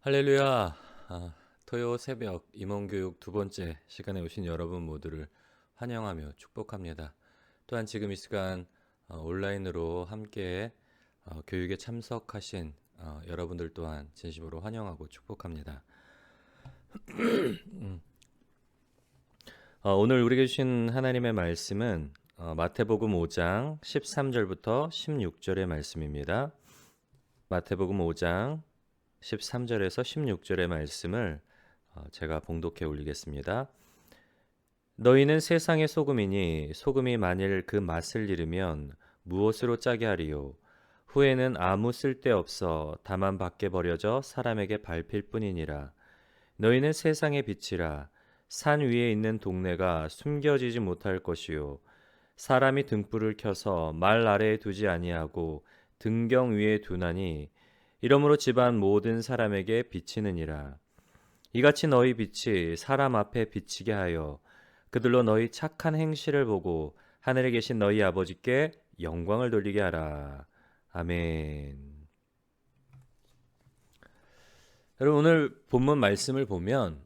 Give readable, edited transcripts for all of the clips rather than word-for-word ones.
할렐루야. 토요 새벽 임원교육 두 번째 시간에 오신 여러분 모두를 환영하며 축복합니다. 또한 지금 이 시간 온라인으로 함께 교육에 참석하신 여러분들 또한 진심으로 환영하고 축복합니다. 오늘 우리에게 주신 하나님의 말씀은 마태복음 5장 13절부터 16절의 말씀입니다. 마태복음 5장 13절에서 16절의 말씀을 제가 봉독해 올리겠습니다. 너희는 세상의 소금이니 소금이 만일 그 맛을 잃으면 무엇으로 짜게 하리요? 후에는 아무 쓸데없어 다만 밖에 버려져 사람에게 밟힐 뿐이니라. 너희는 세상의 빛이라. 산 위에 있는 동네가 숨겨지지 못할 것이요. 사람이 등불을 켜서 말 아래에 두지 아니하고 등경 위에 두나니 이러므로 집안 모든 사람에게 비치느니라. 이같이 너희 빛이 사람 앞에 비치게 하여 그들로 너희 착한 행실을 보고 하늘에 계신 너희 아버지께 영광을 돌리게 하라. 아멘. 여러분, 오늘 본문 말씀을 보면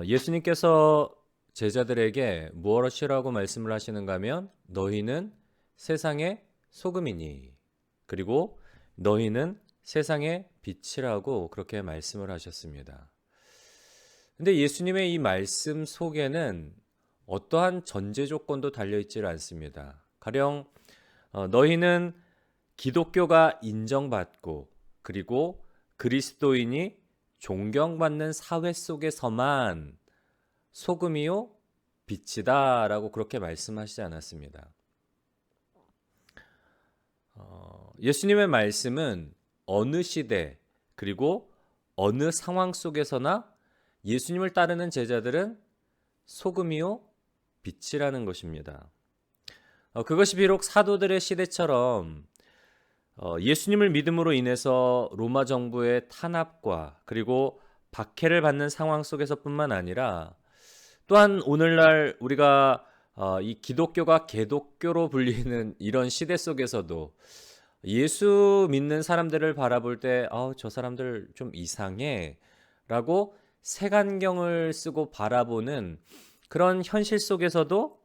예수님께서 제자들에게 무엇이라고 말씀을 하시는가 하면 너희는 세상의 소금이니, 그리고 너희는 세상의 빛이라고 그렇게 말씀을 하셨습니다. 근데 예수님의 이 말씀 속에는 어떠한 전제 조건도 달려있질 않습니다. 가령 너희는 기독교가 인정받고 그리고 그리스도인이 존경받는 사회 속에서만 소금이요 빛이다 라고 그렇게 말씀하시지 않았습니다. 예수님의 말씀은 어느 시대 그리고 어느 상황 속에서나 예수님을 따르는 제자들은 소금이요 빛이라는 것입니다. 그것이 비록 사도들의 시대처럼 예수님을 믿음으로 인해서 로마 정부의 탄압과 그리고 박해를 받는 상황 속에서뿐만 아니라 또한 오늘날 우리가 이 기독교가 개독교로 불리는 이런 시대 속에서도 예수 믿는 사람들을 바라볼 때 저 사람들 좀 이상해 라고 색안경을 쓰고 바라보는 그런 현실 속에서도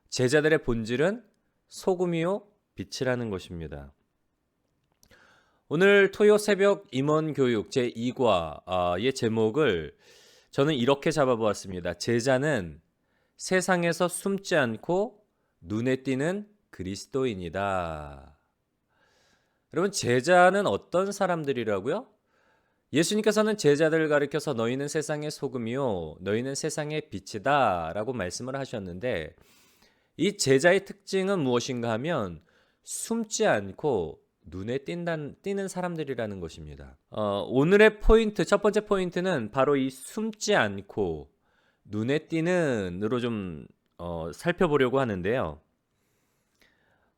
제자들의 본질은 소금이요 빛이라는 것입니다. 오늘 토요 새벽 임원 교육 제2과의 제목을 저는 이렇게 잡아보았습니다. 제자는 세상에서 숨지 않고 눈에 띄는 그리스도인이다. 여러분, 제자는 어떤 사람들이라고요? 예수님께서는 제자들을 가리켜서 너희는 세상의 소금이요 너희는 세상의 빛이다 라고 말씀을 하셨는데, 이 제자의 특징은 무엇인가 하면 숨지 않고 눈에 띄는 사람들이라는 것입니다. 오늘의 포인트, 첫 번째 포인트는 바로 이 숨지 않고 눈에 띄는으로 좀 살펴보려고 하는데요.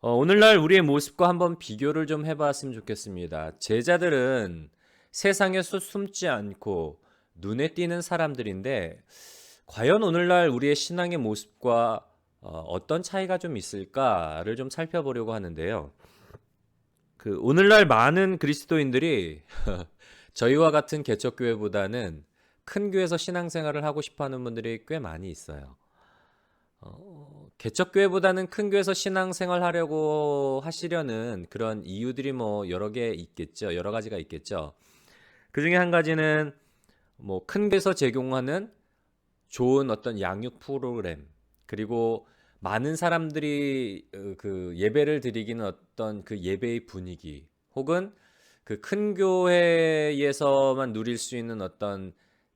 오늘날 우리의 모습과 한번 비교를 좀 해봤으면 좋겠습니다. 제자들은 세상에서 숨지 않고 눈에 띄는 사람들인데, 과연 오늘날 우리의 신앙의 모습과 어떤 차이가 좀 있을까를 좀 살펴보려고 하는데요. 오늘날 많은 그리스도인들이 저희와 같은 개척교회보다는 큰 교회에서 신앙생활을 하고 싶어하는 분들이 꽤 많이 있어요. 개척교회보다는 큰 교회에서 신앙생활 하려고 하시려는 그런 이유들이 여러 가지가 있겠죠. 그 중에 한 가지는 큰 교회에서 제공하는 좋은 어떤 양육 프로그램, 그리고 많은 사람들이 그 예배를 드리기는 어떤 그 예배의 분위기, 혹은 그 큰 교회에서만 누릴 수 있는 어떤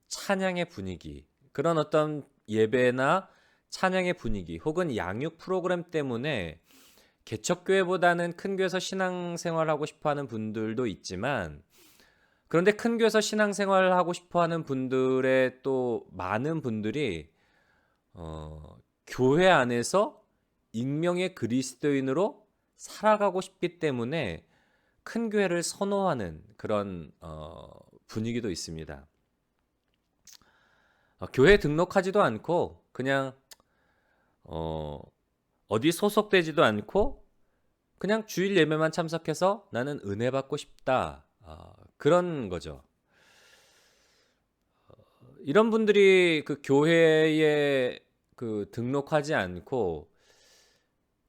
찬양의 분위기, 그런 어떤 예배나 찬양의 분위기, 혹은 양육 프로그램 때문에 개척교회보다는 큰 교회에서 신앙생활하고 싶어하는 분들도 있지만, 그런데 큰 교회에서 신앙생활하고 싶어하는 분들의 또 많은 분들이 교회 안에서 익명의 그리스도인으로 살아가고 싶기 때문에 큰 교회를 선호하는 그런 분위기도 있습니다. 교회에 등록하지도 않고 그냥 어디 소속되지도 않고 그냥 주일 예배만 참석해서 나는 은혜 받고 싶다, 그런 거죠. 이런 분들이 그 교회에 그 등록하지 않고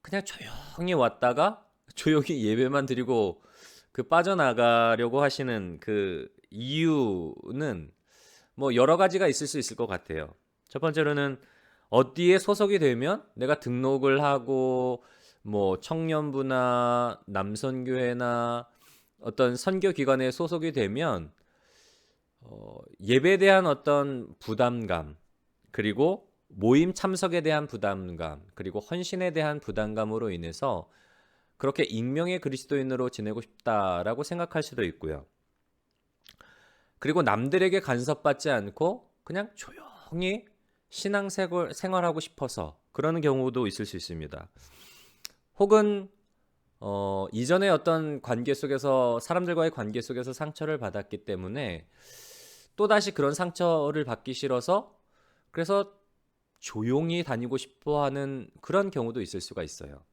그냥 조용히 왔다가 조용히 예배만 드리고 그 빠져나가려고 하시는 그 이유는 뭐 여러 가지가 있을 수 있을 것 같아요. 첫 번째로는 어디에 소속이 되면 내가 등록을 하고 뭐 청년부나 남선교회나 어떤 선교기관에 소속이 되면 예배에 대한 어떤 부담감, 그리고 모임 참석에 대한 부담감, 그리고 헌신에 대한 부담감으로 인해서 그렇게 익명의 그리스도인으로 지내고 싶다라고 생각할 수도 있고요. 그리고 남들에게 간섭받지 않고 그냥 조용히 신앙생활하고 싶어서 그러는 경우도 있을 수 있습니다. 혹은 이전에 어떤 관계 속에서 사람들과의 관계 속에서 상처를 받았기 때문에 또다시 그런 상처를 받기 싫어서 그래서 조용히 다니고 싶어하는 그런 경우도 있을 수가 있어요.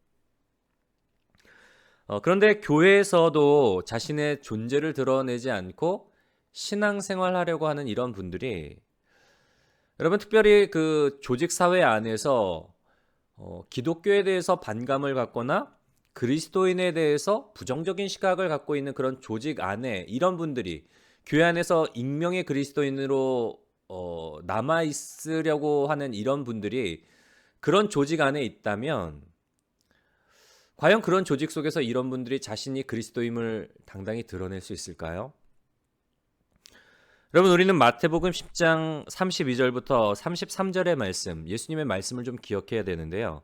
그런데 교회에서도 자신의 존재를 드러내지 않고 신앙생활 하려고 하는 이런 분들이 여러분 특별히 그 조직 사회 안에서 기독교에 대해서 반감을 갖거나 그리스도인에 대해서 부정적인 시각을 갖고 있는 그런 조직 안에 이런 분들이 교회 안에서 익명의 그리스도인으로 남아 있으려고 하는 이런 분들이 그런 조직 안에 있다면 과연 그런 조직 속에서 이런 분들이 자신이 그리스도임을 당당히 드러낼 수 있을까요? 여러분 우리는 마태복음 10장 32절부터 33절의 말씀, 예수님의 말씀을 좀 기억해야 되는데요.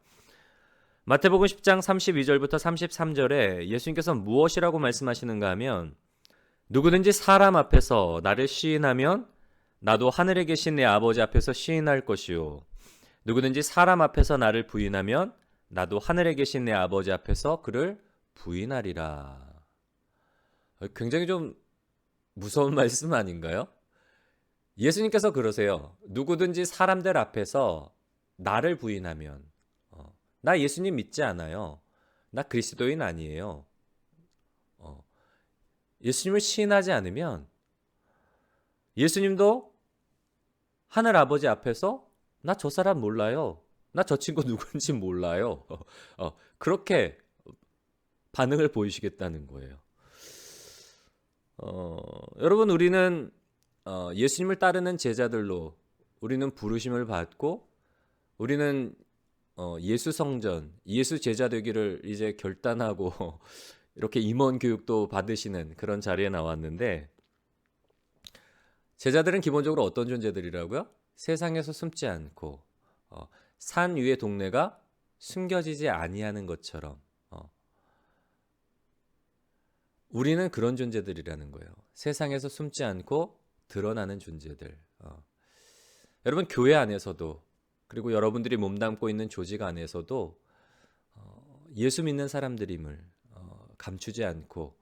마태복음 10장 32절부터 33절에 예수님께서 무엇이라고 말씀하시는가 하면 누구든지 사람 앞에서 나를 시인하면 나도 하늘에 계신 내 아버지 앞에서 시인할 것이요 누구든지 사람 앞에서 나를 부인하면 나도 하늘에 계신 내 아버지 앞에서 그를 부인하리라. 굉장히 좀 무서운 말씀 아닌가요? 예수님께서 그러세요. 누구든지 사람들 앞에서 나를 부인하면 나 예수님 믿지 않아요. 나 그리스도인 아니에요. 예수님을 시인하지 않으면 예수님도 하늘 아버지 앞에서 나 저 사람 몰라요. 나 저 친구 누군지 몰라요. 그렇게 반응을 보이시겠다는 거예요. 여러분 우리는 예수님을 따르는 제자들로 우리는 부르심을 받고 우리는 예수 성전, 예수 제자 되기를 이제 결단하고 이렇게 임원 교육도 받으시는 그런 자리에 나왔는데 제자들은 기본적으로 어떤 존재들이라고요? 세상에서 숨지 않고 산 위의 동네가 숨겨지지 아니하는 것처럼 우리는 그런 존재들이라는 거예요. 세상에서 숨지 않고 드러나는 존재들. 여러분 교회 안에서도 그리고 여러분들이 몸담고 있는 조직 안에서도 예수 믿는 사람들임을 감추지 않고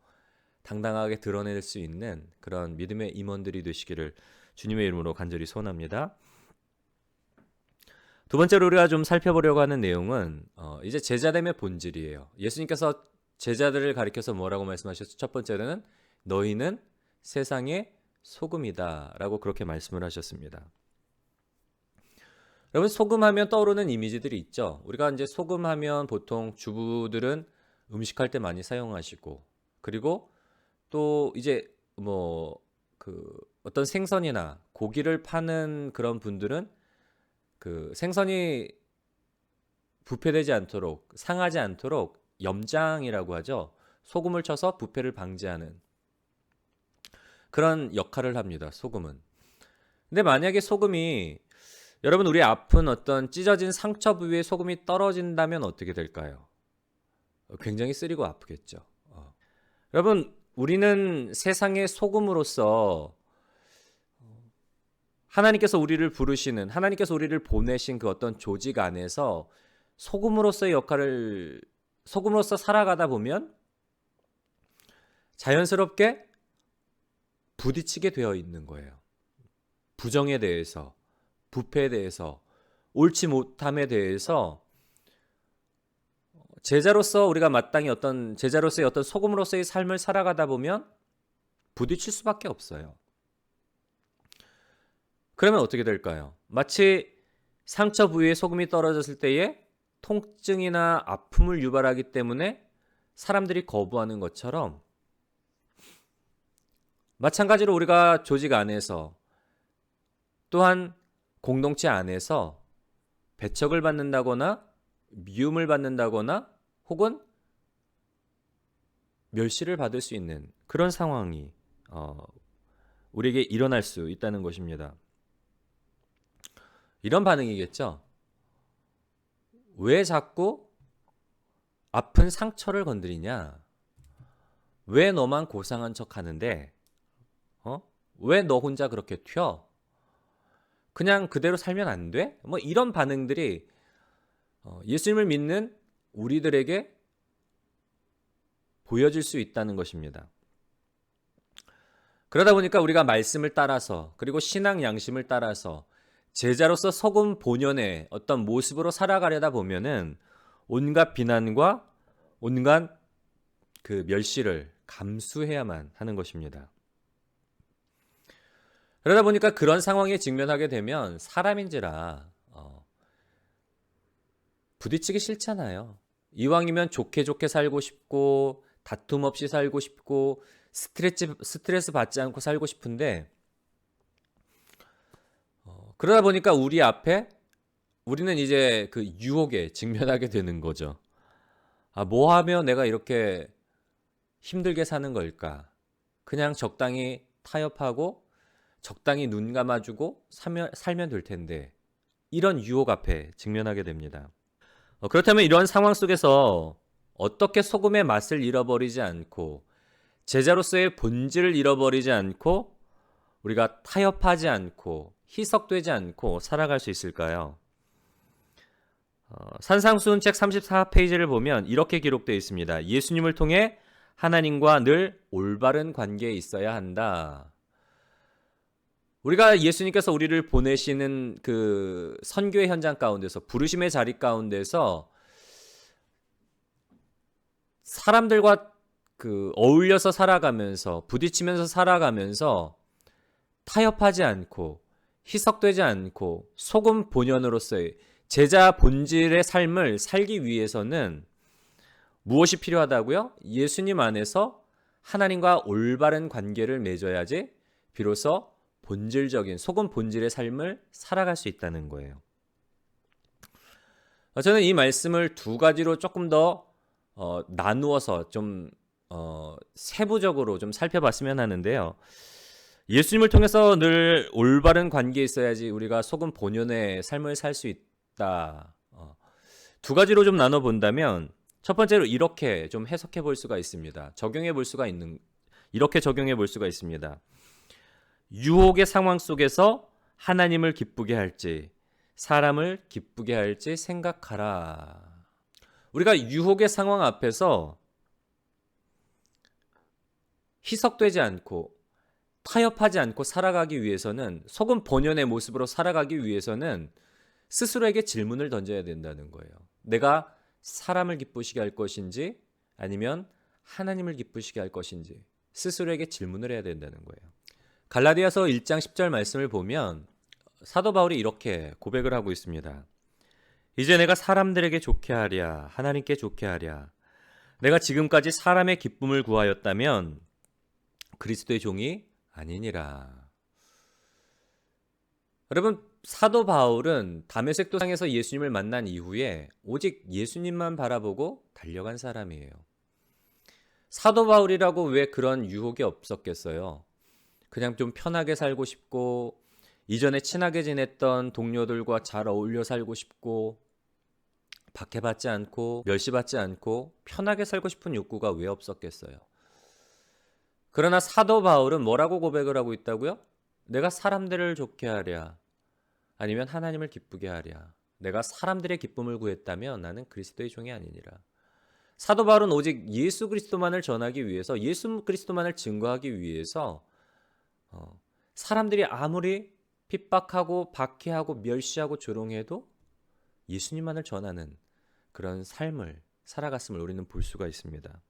당당하게 드러낼 수 있는 그런 믿음의 임원들이 되시기를 주님의 이름으로 간절히 소원합니다. 두 번째로 우리가 좀 살펴보려고 하는 내용은 이제 제자됨의 본질이에요. 예수님께서 제자들을 가리켜서 뭐라고 말씀하셨죠? 첫 번째는 너희는 세상의 소금이다 라고 그렇게 말씀을 하셨습니다. 여러분 소금하면 떠오르는 이미지들이 있죠. 우리가 이제 소금하면 보통 주부들은 음식할 때 많이 사용하시고 그리고 또 이제 뭐 그 어떤 생선이나 고기를 파는 그런 분들은 그 생선이 부패되지 않도록 상하지 않도록 염장이라고 하죠. 소금을 쳐서 부패를 방지하는 그런 역할을 합니다. 소금은. 근데 만약에 소금이 여러분 우리 아픈 어떤 찢어진 상처 부위에 소금이 떨어진다면 어떻게 될까요? 굉장히 쓰리고 아프겠죠. 여러분 우리는 세상의 소금으로서 하나님께서 우리를 부르시는 하나님께서 우리를 보내신 그 어떤 조직 안에서 소금으로서의 역할을 소금으로서 살아가다 보면 자연스럽게 부딪히게 되어 있는 거예요. 부정에 대해서, 부패에 대해서, 옳지 못함에 대해서 제자로서 우리가 마땅히 어떤 제자로서의 어떤 소금으로서의 삶을 살아가다 보면 부딪힐 수밖에 없어요. 그러면 어떻게 될까요? 마치 상처 부위에 소금이 떨어졌을 때에 통증이나 아픔을 유발하기 때문에 사람들이 거부하는 것처럼, 마찬가지로 우리가 조직 안에서 또한 공동체 안에서 배척을 받는다거나 미움을 받는다거나 혹은 멸시를 받을 수 있는 그런 상황이 우리에게 일어날 수 있다는 것입니다. 이런 반응이겠죠. 왜 자꾸 아픈 상처를 건드리냐? 왜 너만 고상한 척 하는데? 왜 너 혼자 그렇게 튀어? 그냥 그대로 살면 안 돼? 뭐 이런 반응들이 예수님을 믿는 우리들에게 보여질 수 있다는 것입니다. 그러다 보니까 우리가 말씀을 따라서 그리고 신앙 양심을 따라서 제자로서 소금 본연의 어떤 모습으로 살아가려다 보면은 온갖 비난과 온갖 그 멸시를 감수해야만 하는 것입니다. 그러다 보니까 그런 상황에 직면하게 되면 사람인지라 부딪히기 싫잖아요. 이왕이면 좋게 좋게 살고 싶고 다툼 없이 살고 싶고 스트레스 받지 않고 살고 싶은데 그러다 보니까 우리 앞에 우리는 이제 그 유혹에 직면하게 되는 거죠. 뭐 하면 내가 이렇게 힘들게 사는 걸까? 그냥 적당히 타협하고 적당히 눈 감아주고 살면 될 텐데 이런 유혹 앞에 직면하게 됩니다. 그렇다면 이런 상황 속에서 어떻게 소금의 맛을 잃어버리지 않고 제자로서의 본질을 잃어버리지 않고 우리가 타협하지 않고 희석되지 않고 살아갈 수 있을까요? 산상수훈 책 34페이지를 보면 이렇게 기록되어 있습니다. 예수님을 통해 하나님과 늘 올바른 관계에 있어야 한다. 우리가 예수님께서 우리를 보내시는 그 선교의 현장 가운데서 부르심의 자리 가운데서 사람들과 그 어울려서 살아가면서 부딪히면서 살아가면서 타협하지 않고 희석되지 않고 소금 본연으로서의 제자 본질의 삶을 살기 위해서는 무엇이 필요하다고요? 예수님 안에서 하나님과 올바른 관계를 맺어야지 비로소 본질적인 소금 본질의 삶을 살아갈 수 있다는 거예요. 저는 이 말씀을 두 가지로 조금 더 나누어서 좀 세부적으로 좀 살펴봤으면 하는데요. 예수님을 통해서 늘 올바른 관계에 있어야지 우리가 소금 본연의 삶을 살 수 있다. 두 가지로 좀 나눠 본다면 첫 번째로 이렇게 좀 해석해 볼 수가 있습니다. 이렇게 적용해 볼 수가 있습니다. 유혹의 상황 속에서 하나님을 기쁘게 할지 사람을 기쁘게 할지 생각하라. 우리가 유혹의 상황 앞에서 희석되지 않고 타협하지 않고 살아가기 위해서는 소금 본연의 모습으로 살아가기 위해서는 스스로에게 질문을 던져야 된다는 거예요. 내가 사람을 기쁘시게 할 것인지 아니면 하나님을 기쁘시게 할 것인지 스스로에게 질문을 해야 된다는 거예요. 갈라디아서 1장 10절 말씀을 보면 사도 바울이 이렇게 고백을 하고 있습니다. 이제 내가 사람들에게 좋게 하랴 하나님께 좋게 하랴 내가 지금까지 사람의 기쁨을 구하였다면 그리스도의 종이 아니니라. 여러분 사도 바울은 다메섹 도상에서 예수님을 만난 이후에 오직 예수님만 바라보고 달려간 사람이에요. 사도 바울이라고 왜 그런 유혹이 없었겠어요? 그냥 좀 편하게 살고 싶고 이전에 친하게 지냈던 동료들과 잘 어울려 살고 싶고 박해받지 않고 멸시받지 않고 편하게 살고 싶은 욕구가 왜 없었겠어요? 그러나 사도 바울은 뭐라고 고백을 하고 있다고요? 내가 사람들을 좋게 하랴 아니면 하나님을 기쁘게 하랴 내가 사람들의 기쁨을 구했다면 나는 그리스도의 종이 아니니라. 사도 바울은 오직 예수 그리스도만을 전하기 위해서 예수 그리스도만을 증거하기 위해서 사람들이 아무리 핍박하고 박해하고 멸시하고 조롱해도 예수님만을 전하는 그런 삶을 살아갔음을 우리는 볼 수가 있습니다.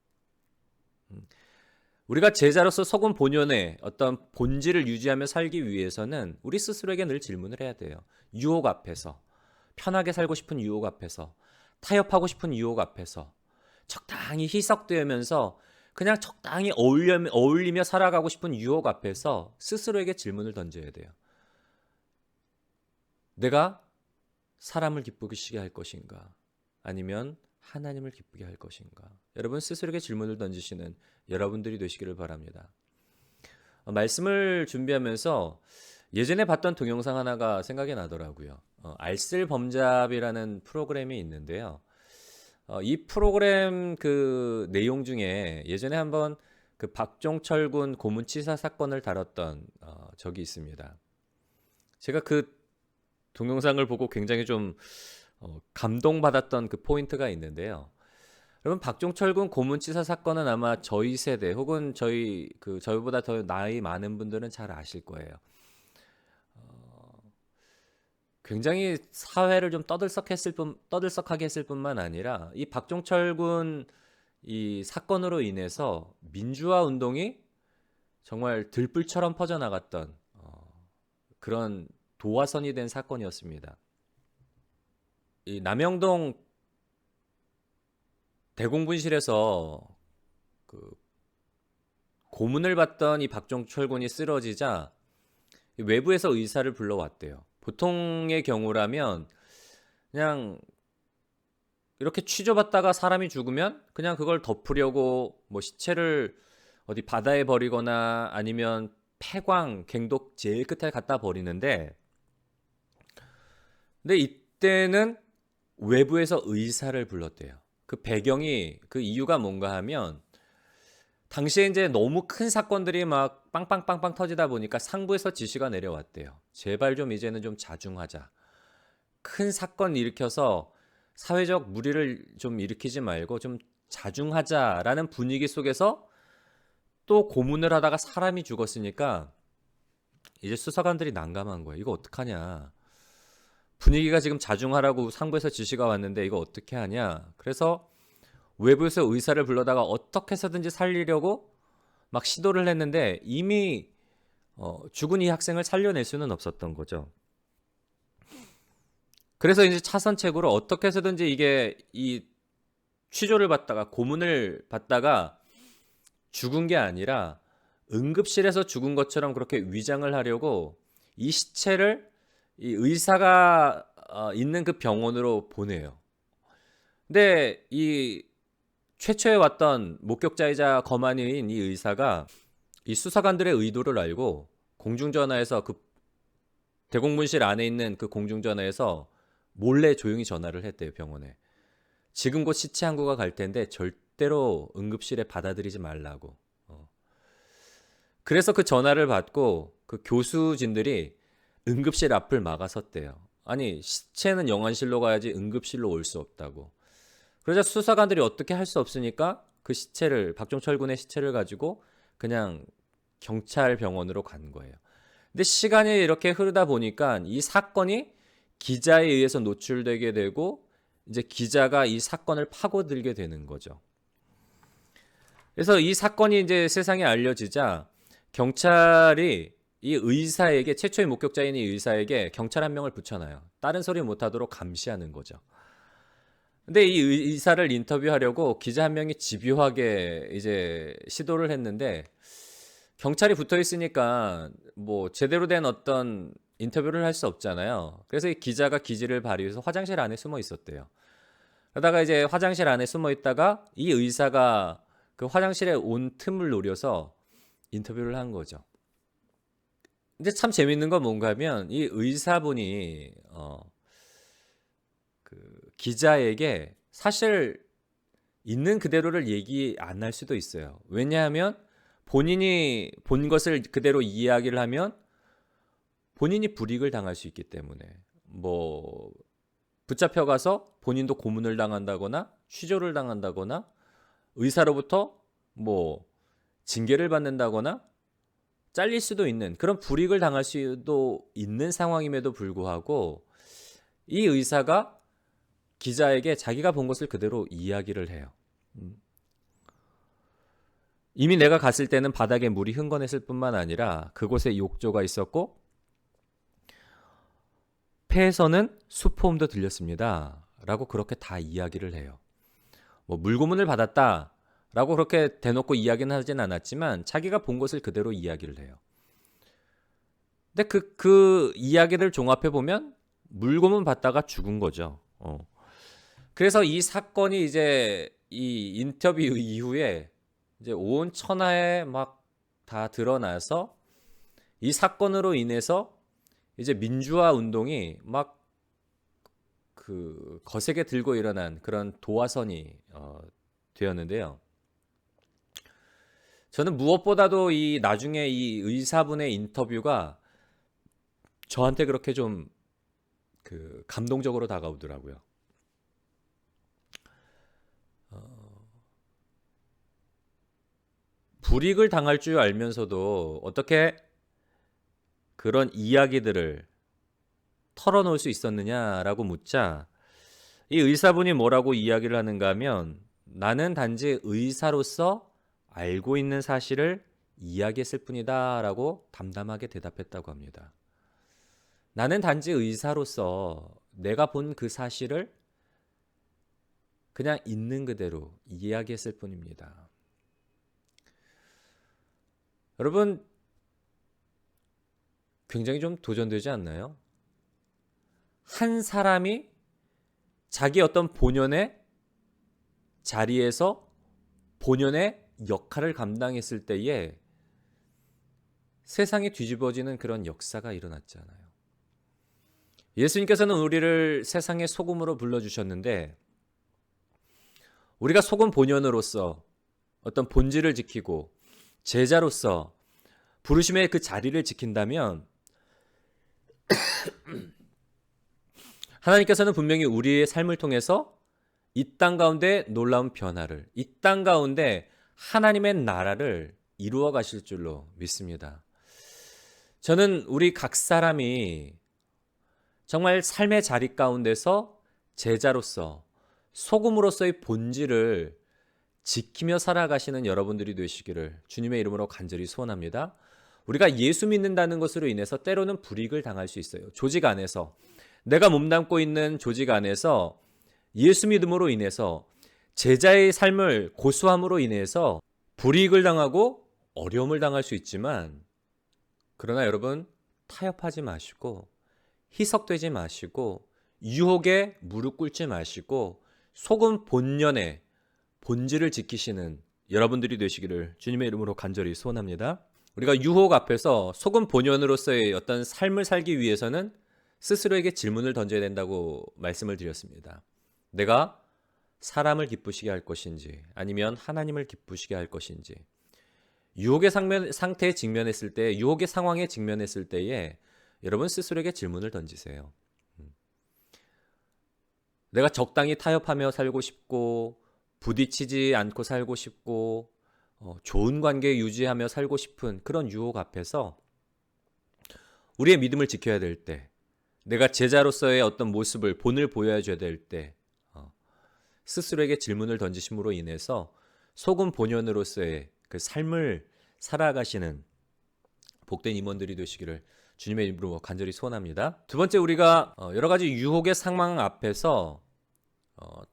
우리가 제자로서 속은 본연의 어떤 본질을 유지하며 살기 위해서는 우리 스스로에게 늘 질문을 해야 돼요. 유혹 앞에서, 편하게 살고 싶은 유혹 앞에서, 타협하고 싶은 유혹 앞에서 적당히 희석되면서 그냥 적당히 어울리며 살아가고 싶은 유혹 앞에서 스스로에게 질문을 던져야 돼요. 내가 사람을 기쁘게 할 것인가? 아니면 하나님을 기쁘게 할 것인가? 여러분 스스로에게 질문을 던지시는 여러분들이 되시기를 바랍니다. 말씀을 준비하면서 예전에 봤던 동영상 하나가 생각이 나더라고요. 알쓸범잡이라는 프로그램이 있는데요. 이 프로그램 그 내용 중에 예전에 한번 그 박종철 군 고문치사 사건을 다뤘던 적이 있습니다. 제가 그 동영상을 보고 굉장히 좀 감동받았던 그 포인트가 있는데요. 여러분 박종철 군 고문치사 사건은 아마 저희 세대 혹은 저희보다 더 나이 많은 분들은 잘 아실 거예요. 굉장히 사회를 좀 떠들썩하게 했을 뿐만 아니라 이 박종철 군 이 사건으로 인해서 민주화 운동이 정말 들불처럼 퍼져나갔던 그런 도화선이 된 사건이었습니다. 이 남영동 대공분실에서 그 고문을 받던 이 박종철 군이 쓰러지자 외부에서 의사를 불러왔대요. 보통의 경우라면 그냥 이렇게 취조받다가 사람이 죽으면 그냥 그걸 덮으려고 뭐 시체를 어디 바다에 버리거나 아니면 폐광, 갱독 제일 끝에 갖다 버리는데, 근데 이때는 외부에서 의사를 불렀대요. 그 배경이, 그 이유가 뭔가 하면 당시에 이제 너무 큰 사건들이 막 빵빵빵빵 터지다 보니까 상부에서 지시가 내려왔대요. 제발 좀 이제는 좀 자중하자. 큰 사건 일으켜서 사회적 무리를 좀 일으키지 말고 좀 자중하자라는 분위기 속에서 또 고문을 하다가 사람이 죽었으니까 이제 수사관들이 난감한 거예요. 이거 어떡하냐. 분위기가 지금 자중하라고 상부에서 지시가 왔는데 이거 어떻게 하냐. 그래서 외부에서 의사를 불러다가 어떻게 해서든지 살리려고 막 시도를 했는데 이미 죽은 이 학생을 살려낼 수는 없었던 거죠. 그래서 이제 차선책으로 어떻게 해서든지 이게 이 취조를 받다가 고문을 받다가 죽은 게 아니라 응급실에서 죽은 것처럼 그렇게 위장을 하려고 이 시체를 이 의사가 있는 그 병원으로 보내요. 근데 이 최초에 왔던 목격자이자 거만이인 이 의사가 이 수사관들의 의도를 알고 공중전화에서 그 대공분실 안에 있는 그 공중전화에서 몰래 조용히 전화를 했대요, 병원에. 지금 곧 시체 항구가 갈 텐데 절대로 응급실에 받아들이지 말라고. 그래서 그 전화를 받고 그 교수진들이 응급실 앞을 막아섰대요. 아니 시체는 영안실로 가야지 응급실로 올 수 없다고. 그러자 수사관들이 어떻게 할 수 없으니까 그 시체를 박종철 군의 시체를 가지고 그냥 경찰 병원으로 간 거예요. 근데 시간이 이렇게 흐르다 보니까 이 사건이 기자에 의해서 노출되게 되고 이제 기자가 이 사건을 파고들게 되는 거죠. 그래서 이 사건이 이제 세상에 알려지자 경찰이 이 의사에게 최초의 목격자인 이 의사에게 경찰 한 명을 붙여놔요. 다른 소리 못하도록 감시하는 거죠. 근데 이 의사를 인터뷰하려고 기자 한 명이 집요하게 이제 시도를 했는데 경찰이 붙어 있으니까 뭐 제대로 된 어떤 인터뷰를 할 수 없잖아요. 그래서 이 기자가 기지를 발휘해서 화장실 안에 숨어 있었대요. 그러다가 이제 화장실 안에 숨어 있다가 이 의사가 그 화장실에 온 틈을 노려서 인터뷰를 한 거죠. 근데 참 재밌는 건 뭔가 하면 이 의사분이 그 기자에게 사실 있는 그대로를 얘기 안 할 수도 있어요. 왜냐하면 본인이 본 것을 그대로 이야기를 하면 본인이 불이익을 당할 수 있기 때문에 뭐 붙잡혀가서 본인도 고문을 당한다거나 취조를 당한다거나 의사로부터 뭐 징계를 받는다거나 잘릴 수도 있는 그런 불이익을 당할 수도 있는 상황임에도 불구하고 이 의사가 기자에게 자기가 본 것을 그대로 이야기를 해요. 이미 내가 갔을 때는 바닥에 물이 흥건했을 뿐만 아니라 그곳에 욕조가 있었고 폐에서는 수포음도 들렸습니다. 라고 그렇게 다 이야기를 해요. 뭐 물고문을 받았다 라고 그렇게 대놓고 이야기는 하진 않았지만 자기가 본 것을 그대로 이야기를 해요. 근데 그 이야기를 종합해 보면 물고문 받다가 죽은 거죠. 그래서 이 사건이 이제 이 인터뷰 이후에 이제 온 천하에 막 다 드러나서 이 사건으로 인해서 이제 민주화 운동이 막 그 거세게 들고 일어난 그런 도화선이 되었는데요. 저는 무엇보다도 이 나중에 이 의사분의 인터뷰가 저한테 그렇게 좀 그 감동적으로 다가오더라고요. 불이익을 당할 줄 알면서도 어떻게 그런 이야기들을 털어놓을 수 있었느냐라고 묻자 이 의사분이 뭐라고 이야기를 하는가 하면 나는 단지 의사로서 알고 있는 사실을 이야기했을 뿐이다 라고 담담하게 대답했다고 합니다. 나는 단지 의사로서 내가 본 그 사실을 그냥 있는 그대로 이야기했을 뿐입니다. 여러분 굉장히 좀 도전되지 않나요? 한 사람이 자기 어떤 본연의 자리에서 본연의 역할을 감당했을 때에 세상이 뒤집어지는 그런 역사가 일어났잖아요. 예수님께서는 우리를 세상의 소금으로 불러주셨는데 우리가 소금 본연으로서 어떤 본질을 지키고 제자로서 부르심의 그 자리를 지킨다면 하나님께서는 분명히 우리의 삶을 통해서 이 땅 가운데 놀라운 변화를, 이 땅 가운데 하나님의 나라를 이루어 가실 줄로 믿습니다. 저는 우리 각 사람이 정말 삶의 자리 가운데서 제자로서 소금으로서의 본질을 지키며 살아가시는 여러분들이 되시기를 주님의 이름으로 간절히 소원합니다. 우리가 예수 믿는다는 것으로 인해서 때로는 불이익을 당할 수 있어요. 조직 안에서 내가 몸담고 있는 조직 안에서 예수 믿음으로 인해서 제자의 삶을 고수함으로 인해서 불이익을 당하고 어려움을 당할 수 있지만 그러나 여러분 타협하지 마시고 희석되지 마시고 유혹에 무릎 꿇지 마시고 소금 본연의 본질을 지키시는 여러분들이 되시기를 주님의 이름으로 간절히 소원합니다. 우리가 유혹 앞에서 소금 본연으로서의 어떤 삶을 살기 위해서는 스스로에게 질문을 던져야 된다고 말씀을 드렸습니다. 내가 사람을 기쁘시게 할 것인지 아니면 하나님을 기쁘시게 할 것인지 유혹의 상태에 직면했을 때 유혹의 상황에 직면했을 때에 여러분 스스로에게 질문을 던지세요. 내가 적당히 타협하며 살고 싶고 부딪히지 않고 살고 싶고 좋은 관계 유지하며 살고 싶은 그런 유혹 앞에서 우리의 믿음을 지켜야 될 때 내가 제자로서의 어떤 모습을 본을 보여줘야 될 때 스스로에게 질문을 던지심으로 인해서 소금 본연으로서의 그 삶을 살아가시는 복된 임원들이 되시기를 주님의 이름으로 간절히 소원합니다. 두 번째 우리가 여러 가지 유혹의 상황 앞에서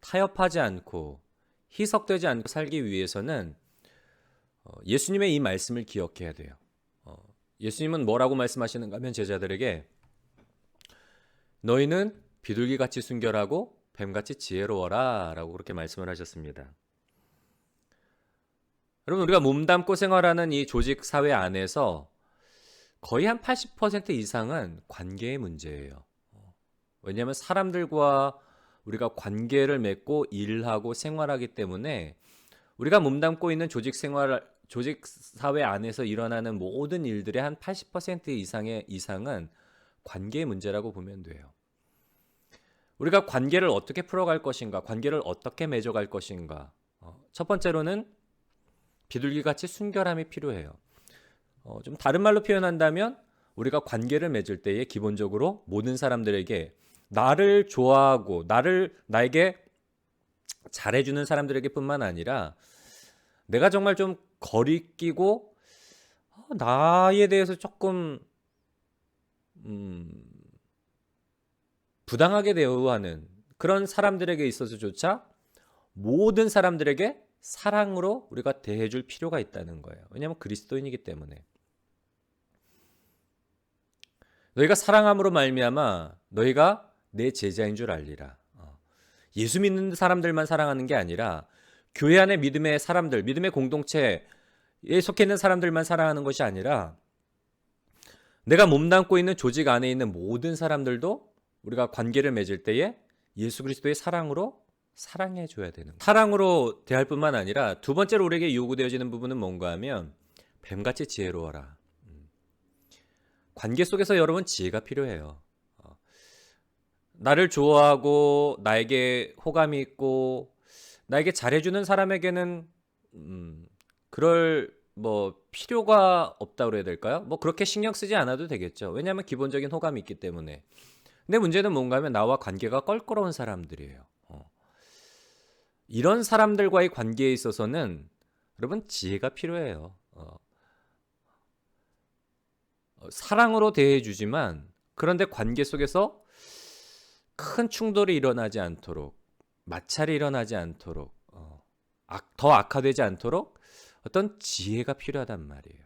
타협하지 않고 희석되지 않고 살기 위해서는 예수님의 이 말씀을 기억해야 돼요. 예수님은 뭐라고 말씀하시는가 하면 제자들에게 너희는 비둘기같이 순결하고 뱀같이 지혜로워라 라고 그렇게 말씀을 하셨습니다. 여러분 우리가 몸담고 생활하는 이 조직 사회 안에서 거의 한 80% 이상은 관계의 문제예요. 왜냐하면 사람들과 우리가 관계를 맺고 일하고 생활하기 때문에 우리가 몸담고 있는 조직 사회 안에서 일어나는 모든 일들의 한 80% 이상은 관계의 문제라고 보면 돼요. 우리가 관계를 어떻게 풀어갈 것인가, 관계를 어떻게 맺어갈 것인가. 첫 번째로는 비둘기같이 순결함이 필요해요. 좀 다른 말로 표현한다면 우리가 관계를 맺을 때에 기본적으로 모든 사람들에게 나를 좋아하고 나에게 잘해주는 사람들에게 뿐만 아니라 내가 정말 좀 거리끼고 나에 대해서 조금 부당하게 대우하는 그런 사람들에게 있어서조차 모든 사람들에게 사랑으로 우리가 대해줄 필요가 있다는 거예요. 왜냐하면 그리스도인이기 때문에. 너희가 사랑함으로 말미암아 너희가 내 제자인 줄 알리라. 예수 믿는 사람들만 사랑하는 게 아니라 교회 안에 믿음의 사람들, 믿음의 공동체에 속해 있는 사람들만 사랑하는 것이 아니라 내가 몸담고 있는 조직 안에 있는 모든 사람들도 우리가 관계를 맺을 때에 예수 그리스도의 사랑으로 사랑해 줘야 되는 거예요. 사랑으로 대할 뿐만 아니라 두 번째로 우리에게 요구되어지는 부분은 뭔가 하면 뱀같이 지혜로워라. 관계 속에서 여러분 지혜가 필요해요. 나를 좋아하고 나에게 호감이 있고 나에게 잘해주는 사람에게는 그럴 필요가 없다고 해야 될까요? 그렇게 신경 쓰지 않아도 되겠죠. 왜냐하면 기본적인 호감이 있기 때문에. 근데 문제는 뭔가 하면 나와 관계가 껄끄러운 사람들이에요. 이런 사람들과의 관계에 있어서는 여러분 지혜가 필요해요. 사랑으로 대해주지만 그런데 관계 속에서 큰 충돌이 일어나지 않도록, 마찰이 일어나지 않도록, 더 악화되지 않도록 어떤 지혜가 필요하단 말이에요.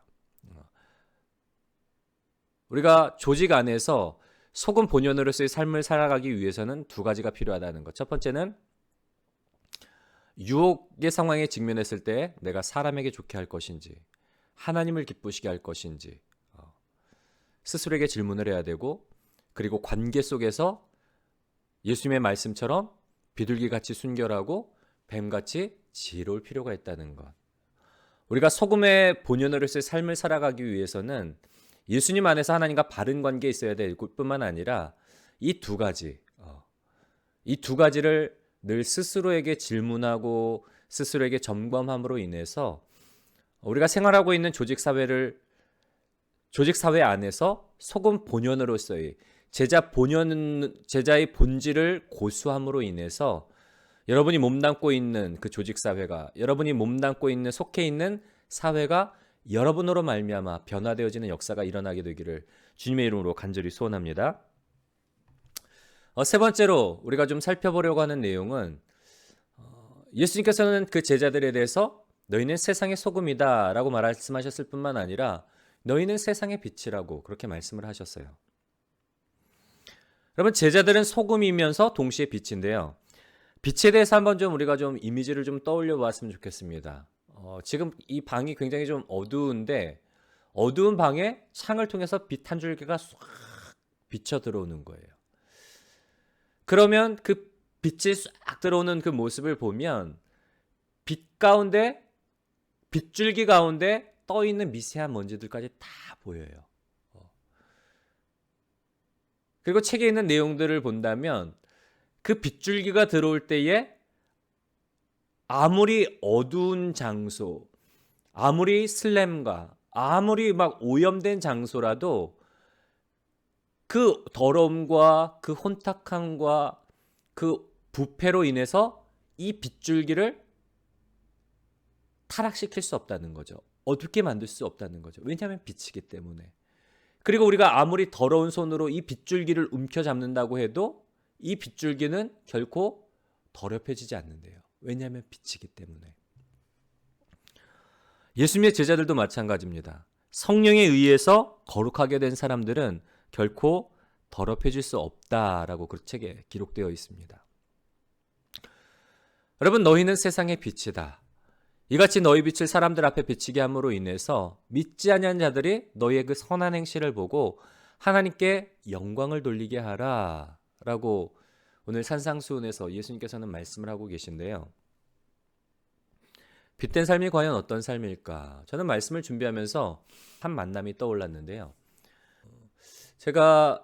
우리가 조직 안에서 소금 본연으로서의 삶을 살아가기 위해서는 두 가지가 필요하다는 것. 첫 번째는 유혹의 상황에 직면했을 때 내가 사람에게 좋게 할 것인지 하나님을 기쁘시게 할 것인지 스스로에게 질문을 해야 되고, 그리고 관계 속에서 예수님의 말씀처럼 비둘기같이 순결하고 뱀같이 지혜로울 필요가 있다는 것. 우리가 소금의 본연으로서의 삶을 살아가기 위해서는 예수님 안에서 하나님과 바른 관계에 있어야 될 뿐만 아니라 이 두 가지, 이 두 가지를 늘 스스로에게 질문하고 스스로에게 점검함으로 인해서 우리가 생활하고 있는 조직사회 안에서 소금 본연으로서의 제자의 본질을 고수함으로 인해서 여러분이 몸담고 있는 그 조직사회가, 여러분이 몸담고 있는 속해 있는 사회가 여러분으로 말미암아 변화되어지는 역사가 일어나게 되기를 주님의 이름으로 간절히 소원합니다. 세 번째로 우리가 좀 살펴보려고 하는 내용은 예수님께서는 그 제자들에 대해서 너희는 세상의 소금이다 라고 말씀하셨을 뿐만 아니라 너희는 세상의 빛이라고 그렇게 말씀을 하셨어요. 여러분, 제자들은 소금이면서 동시에 빛인데요. 빛에 대해서 한번 좀 우리가 좀 이미지를 좀 떠올려 보았으면 좋겠습니다. 지금 이 방이 굉장히 좀 어두운데 어두운 방에 창을 통해서 빛 한 줄기가 싹 비쳐 들어오는 거예요. 그러면 그 빛이 싹 들어오는 그 모습을 보면 빛 가운데, 빗줄기 가운데 떠 있는 미세한 먼지들까지 다 보여요. 그리고 책에 있는 내용들을 본다면 그 빗줄기가 들어올 때에 아무리 어두운 장소, 아무리 슬램과 아무리 막 오염된 장소라도 그 더러움과 그 혼탁함과 그 부패로 인해서 이 빗줄기를 타락시킬 수 없다는 거죠. 어둡게 만들 수 없다는 거죠. 왜냐하면 빛이기 때문에. 그리고 우리가 아무리 더러운 손으로 이 빗줄기를 움켜잡는다고 해도 이 빗줄기는 결코 더럽혀지지 않는데요. 왜냐하면 빛이기 때문에. 예수님의 제자들도 마찬가지입니다. 성령에 의해서 거룩하게 된 사람들은 결코 더럽혀질 수 없다라고 그 책에 기록되어 있습니다. 여러분, 너희는 세상의 빛이다. 이같이 너희 빛을 사람들 앞에 비치게 함으로 인해서 믿지 아니한 자들이 너희의 그 선한 행실을 보고 하나님께 영광을 돌리게 하라 라고 오늘 산상수훈에서 예수님께서는 말씀을 하고 계신데요. 빛된 삶이 과연 어떤 삶일까? 저는 말씀을 준비하면서 한 만남이 떠올랐는데요. 제가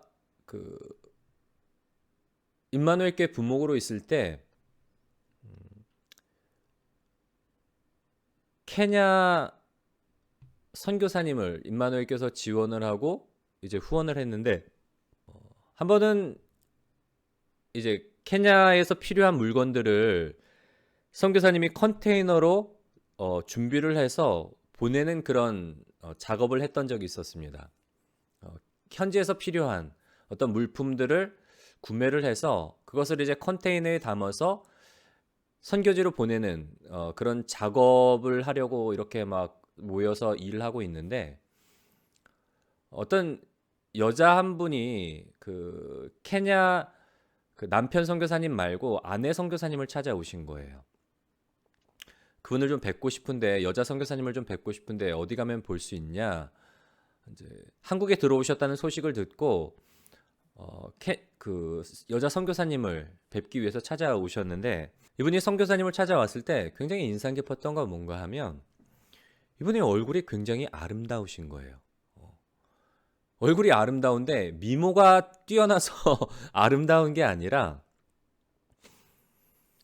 임마누엘 교회 부목으로 있을 때 케냐 선교사님을 임마누엘께서 지원을 하고 이제 후원을 했는데, 한 번은 이제 케냐에서 필요한 물건들을 선교사님이 컨테이너로 준비를 해서 보내는 그런 작업을 했던 적이 있었습니다. 현지에서 필요한 어떤 물품들을 구매를 해서 그것을 이제 컨테이너에 담아서 선교지로 보내는 그런 작업을 하려고 이렇게 막 모여서 일을 하고 있는데, 어떤 여자 한 분이 그 케냐 그 남편 선교사님 말고 아내 선교사님을 찾아오신 거예요. 그분을 좀 뵙고 싶은데, 여자 선교사님을 좀 뵙고 싶은데 어디 가면 볼 수 있냐? 이제 한국에 들어오셨다는 소식을 듣고 그 여자 선교사님을 뵙기 위해서 찾아오셨는데, 이분이 선교사님을 찾아왔을 때 굉장히 인상 깊었던 건 뭔가 하면, 이분의 얼굴이 굉장히 아름다우신 거예요. 얼굴이 아름다운데 미모가 뛰어나서 아름다운 게 아니라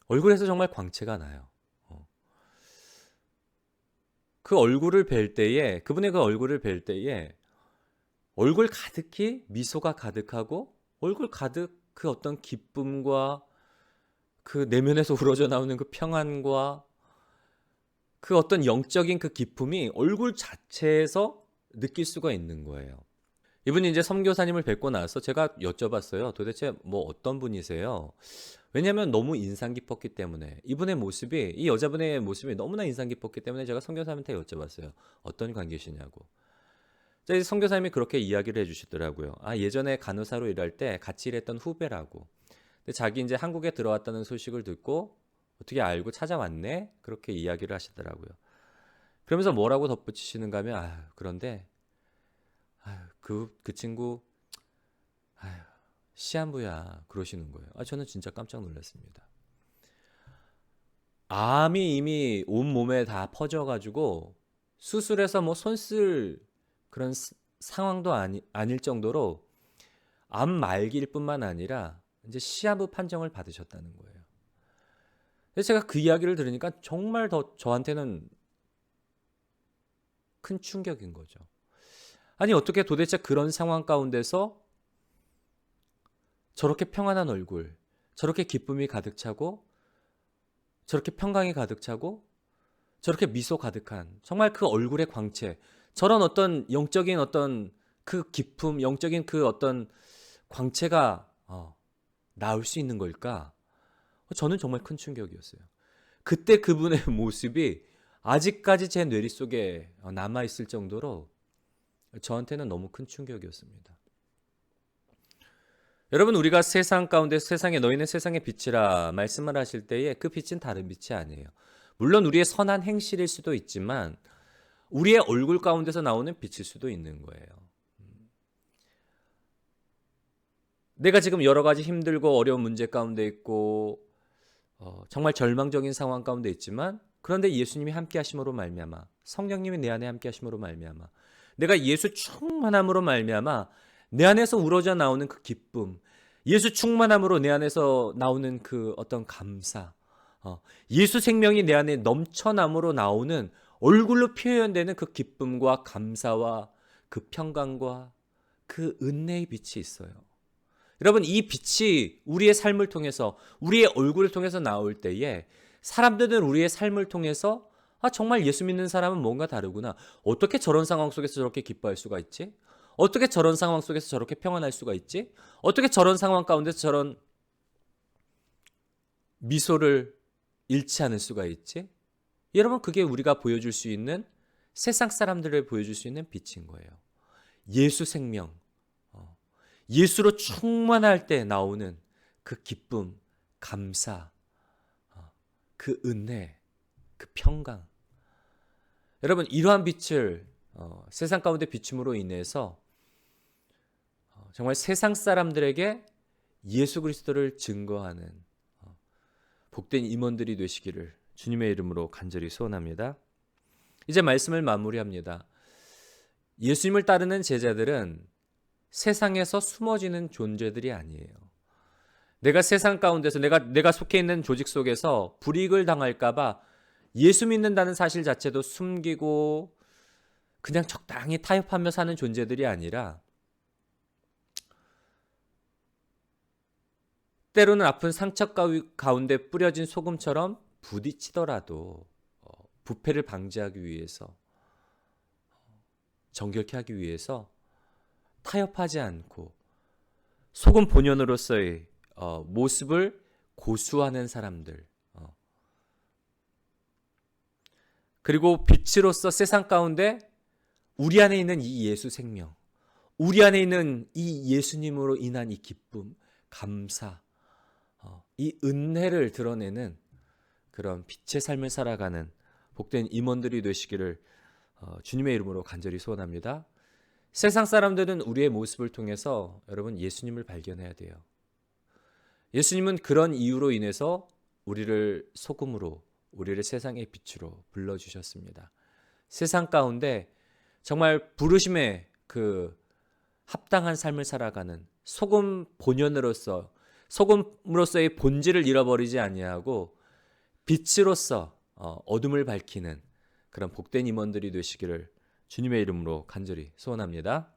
얼굴에서 정말 광채가 나요. 그 얼굴을 뵐 때에, 그분의 그 얼굴을 뵐 때에 얼굴 가득히 미소가 가득하고, 얼굴 가득 그 어떤 기쁨과 그 내면에서 우러져 나오는 그 평안과 그 어떤 영적인 그 기쁨이 얼굴 자체에서 느낄 수가 있는 거예요. 이분이 이제 선교사님을 뵙고 나서 제가 여쭤봤어요. 도대체 뭐 어떤 분이세요? 왜냐하면 너무 인상 깊었기 때문에, 이분의 모습이, 이 여자분의 모습이 너무나 인상 깊었기 때문에 제가 선교사님한테 여쭤봤어요. 어떤 관계시냐고. 선교사님이 그렇게 이야기를 해주시더라고요. 예전에 간호사로 일할 때 같이 일했던 후배라고. 근데 자기 이제 한국에 들어왔다는 소식을 듣고 어떻게 알고 찾아왔네? 그렇게 이야기를 하시더라고요. 그러면서 뭐라고 덧붙이시는가 하면, 그런데 그 친구 시한부야, 그러시는 거예요. 저는 진짜 깜짝 놀랐습니다. 암이 이미 온 몸에 다 퍼져가지고 수술해서 뭐 손 쓸 그런 상황도 아닐 정도로 암 말기일 뿐만 아니라 이제 시한부 판정을 받으셨다는 거예요. 그래서 제가 그 이야기를 들으니까 정말 더 저한테는 큰 충격인 거죠. 아니, 어떻게 도대체 그런 상황 가운데서 저렇게 평안한 얼굴, 저렇게 기쁨이 가득 차고, 저렇게 평강이 가득 차고, 저렇게 미소 가득한, 정말 그 얼굴의 광채, 저런 어떤 영적인 어떤 그 기쁨, 영적인 그 어떤 광채가 나올 수 있는 걸까? 저는 정말 큰 충격이었어요. 그때 그분의 모습이 아직까지 제 뇌리 속에 남아있을 정도로 저한테는 너무 큰 충격이었습니다. 여러분, 우리가 세상 가운데, 세상에 너희는 세상의 빛이라 말씀을 하실 때에 그 빛은 다른 빛이 아니에요. 물론 우리의 선한 행실일 수도 있지만 우리의 얼굴 가운데서 나오는 빛일 수도 있는 거예요. 내가 지금 여러 가지 힘들고 어려운 문제 가운데 있고 정말 절망적인 상황 가운데 있지만, 그런데 예수님이 함께 하심으로 말미암아, 성령님이 내 안에 함께 하심으로 말미암아, 내가 예수 충만함으로 말미암아 내 안에서 우러져 나오는 그 기쁨, 예수 충만함으로 내 안에서 나오는 그 어떤 감사, 예수 생명이 내 안에 넘쳐남으로 나오는, 얼굴로 표현되는 그 기쁨과 감사와 그 평강과 그 은혜의 빛이 있어요. 여러분, 이 빛이 우리의 삶을 통해서, 우리의 얼굴을 통해서 나올 때에 사람들은 우리의 삶을 통해서 정말 예수 믿는 사람은 뭔가 다르구나, 어떻게 저런 상황 속에서 저렇게 기뻐할 수가 있지? 어떻게 저런 상황 속에서 저렇게 평안할 수가 있지? 어떻게 저런 상황 가운데서 저런 미소를 잃지 않을 수가 있지? 여러분, 그게 우리가 보여줄 수 있는, 세상 사람들을 보여줄 수 있는 빛인 거예요. 예수 생명, 예수로 충만할 때 나오는 그 기쁨, 감사, 그 은혜, 그 평강. 여러분, 이러한 빛을 세상 가운데 비춤으로 인해서 정말 세상 사람들에게 예수 그리스도를 증거하는 복된 임원들이 되시기를 주님의 이름으로 간절히 소원합니다. 이제 말씀을 마무리합니다. 예수님을 따르는 제자들은 세상에서 숨어지는 존재들이 아니에요. 내가 세상 가운데서, 내가 속해 있는 조직 속에서 불이익을 당할까 봐 예수 믿는다는 사실 자체도 숨기고 그냥 적당히 타협하며 사는 존재들이 아니라, 때로는 아픈 상처 가운데 뿌려진 소금처럼 부딪히더라도 부패를 방지하기 위해서, 정결케 하기 위해서 타협하지 않고 소금 본연으로서의 모습을 고수하는 사람들, 그리고 빛으로서 세상 가운데 우리 안에 있는 이 예수 생명, 우리 안에 있는 이 예수님으로 인한 이 기쁨, 감사, 이 은혜를 드러내는 그런 빛의 삶을 살아가는 복된 임원들이 되시기를 주님의 이름으로 간절히 소원합니다. 세상 사람들은 우리의 모습을 통해서 여러분 예수님을 발견해야 돼요. 예수님은 그런 이유로 인해서 우리를 소금으로, 우리를 세상의 빛으로 불러주셨습니다. 세상 가운데 정말 부르심에 그 합당한 삶을 살아가는 소금 본연으로서, 소금으로서의 본질을 잃어버리지 아니하고 빛으로서 어둠을 밝히는 그런 복된 임원들이 되시기를 주님의 이름으로 간절히 소원합니다.